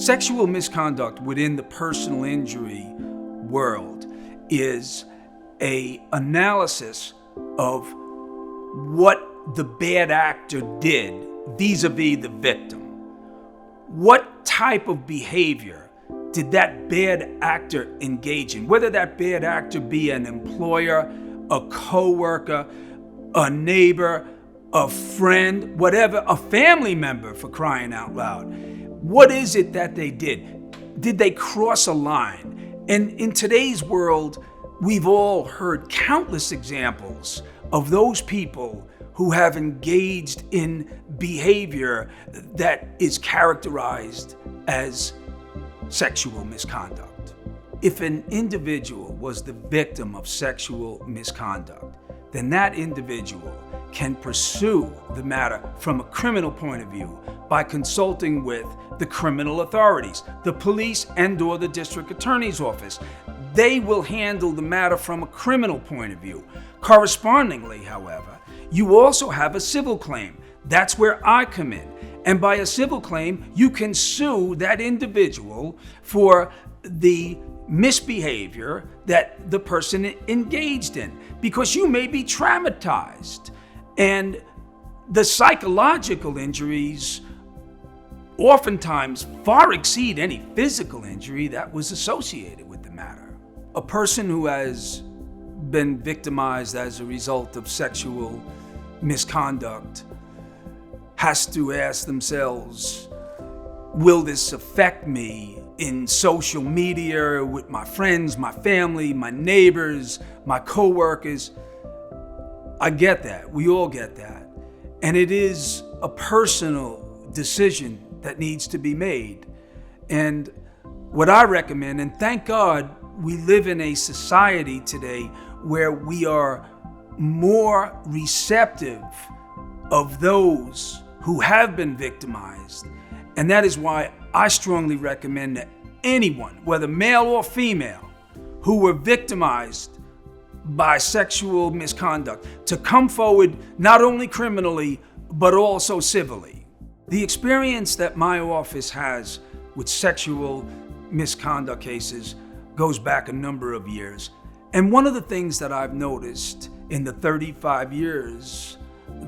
Sexual misconduct within the personal injury world is an analysis of what the bad actor did vis-a-vis the victim. What type of behavior did that bad actor engage in? Whether that bad actor be an employer, a coworker, a neighbor, a friend, whatever, a family member, for crying out loud. What is it that they did? Did they cross a line? And in today's world, we've all heard countless examples of those people who have engaged in behavior that is characterized as sexual misconduct. If an individual was the victim of sexual misconduct, then that individual can pursue the matter from a criminal point of view by consulting with the criminal authorities, the police and/or the district attorney's office. They will handle the matter from a criminal point of view. Correspondingly, however, you also have a civil claim. That's where I come in. And by a civil claim, you can sue that individual for the misbehavior that the person engaged in, because you may be traumatized. And the psychological injuries oftentimes far exceed any physical injury that was associated with the matter. A person who has been victimized as a result of sexual misconduct has to ask themselves, will this affect me in social media, with my friends, my family, my neighbors, my coworkers? I get that. We all get that. And it is a personal decision that needs to be made. And what I recommend, and thank God we live in a society today where we are more receptive of those who have been victimized. And that is why I strongly recommend that anyone, whether male or female, who were victimized by sexual misconduct, to come forward not only criminally, but also civilly. The experience that my office has with sexual misconduct cases goes back a number of years. And one of the things that I've noticed in the 35 years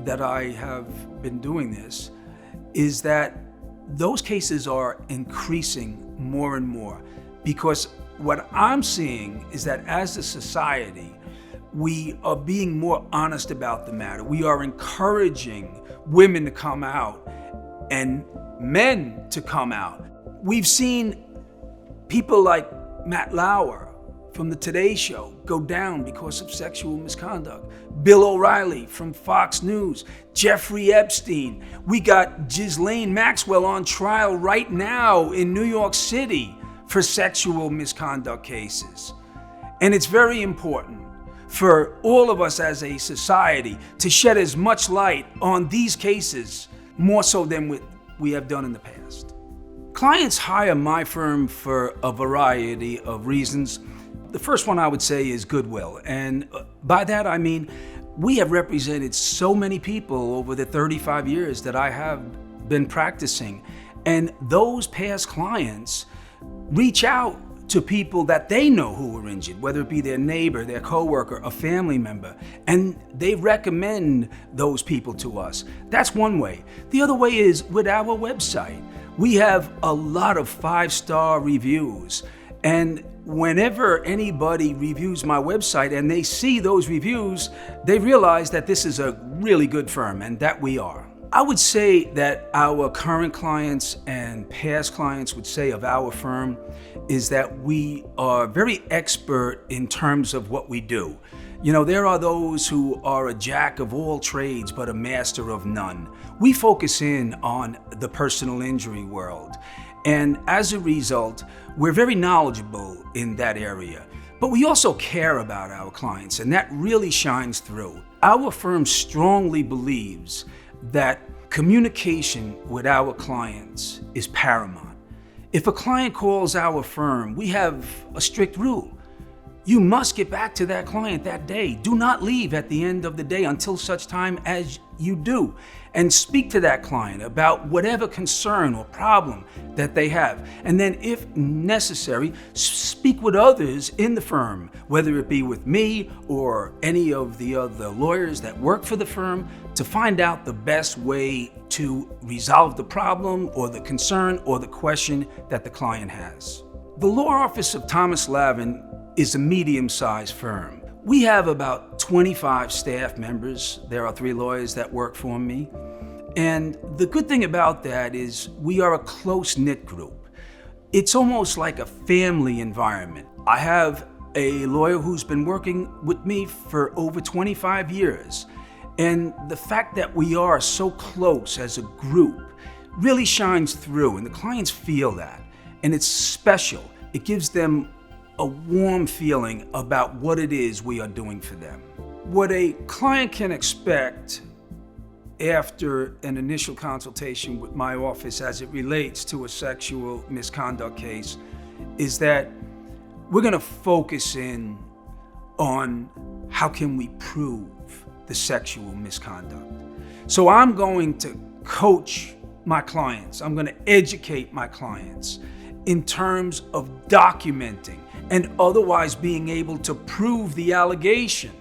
that I have been doing this is that those cases are increasing more and more, because what I'm seeing is that as a society, we are being more honest about the matter. We are encouraging women to come out and men to come out. We've seen people like Matt Lauer from the Today Show go down because of sexual misconduct. Bill O'Reilly from Fox News, Jeffrey Epstein. We got Ghislaine Maxwell on trial right now in New York City for sexual misconduct cases. And it's very important for all of us as a society to shed as much light on these cases, more so than we have done in the past. Clients hire my firm for a variety of reasons. The first one I would say is goodwill. And by that I mean, we have represented so many people over the 35 years that I have been practicing. And those past clients reach out to people that they know who were injured, whether it be their neighbor, their coworker, a family member, and they recommend those people to us. That's one way. The other way is with our website. We have a lot of 5-star reviews, and whenever anybody reviews my website and they see those reviews, they realize that this is a really good firm, and that we are. I would say that our current clients and past clients would say of our firm is that we are very expert in terms of what we do. You know, there are those who are a jack of all trades but a master of none. We focus in on the personal injury world, and as a result, we're very knowledgeable in that area. But we also care about our clients, and that really shines through. Our firm strongly believes that communication with our clients is paramount. If a client calls our firm, we have a strict rule. You must get back to that client that day. Do not leave at the end of the day until such time as you do. and speak to that client about whatever concern or problem that they have. And then, if necessary, speak with others in the firm, whether it be with me or any of the other lawyers that work for the firm, to find out the best way to resolve the problem or the concern or the question that the client has. The law office of Thomas Lavin is a medium-sized firm. We have about 25 staff members. There are 3 lawyers that work for me. And the good thing about that is we are a close-knit group. It's almost like a family environment. I have a lawyer who's been working with me for over 25 years. And the fact that we are so close as a group really shines through, and the clients feel that. And it's special. It gives them a warm feeling about what it is we are doing for them. What a client can expect after an initial consultation with my office as it relates to a sexual misconduct case is that we're going to focus in on how can we prove the sexual misconduct. So I'm going to coach my clients. I'm going to educate my clients in terms of documenting and otherwise being able to prove the allegation.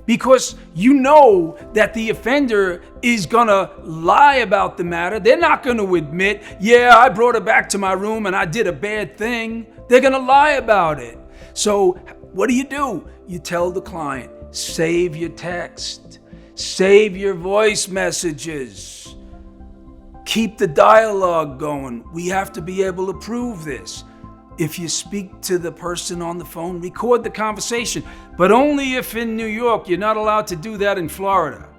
Because you know that the offender is gonna lie about the matter. They're not gonna admit, yeah, I brought her back to my room and I did a bad thing. They're gonna lie about it. So what do? You tell the client, save your text, save your voice messages, keep the dialogue going. We have to be able to prove this. If you speak to the person on the phone, record the conversation, but only if in New York. You're not allowed to do that in Florida.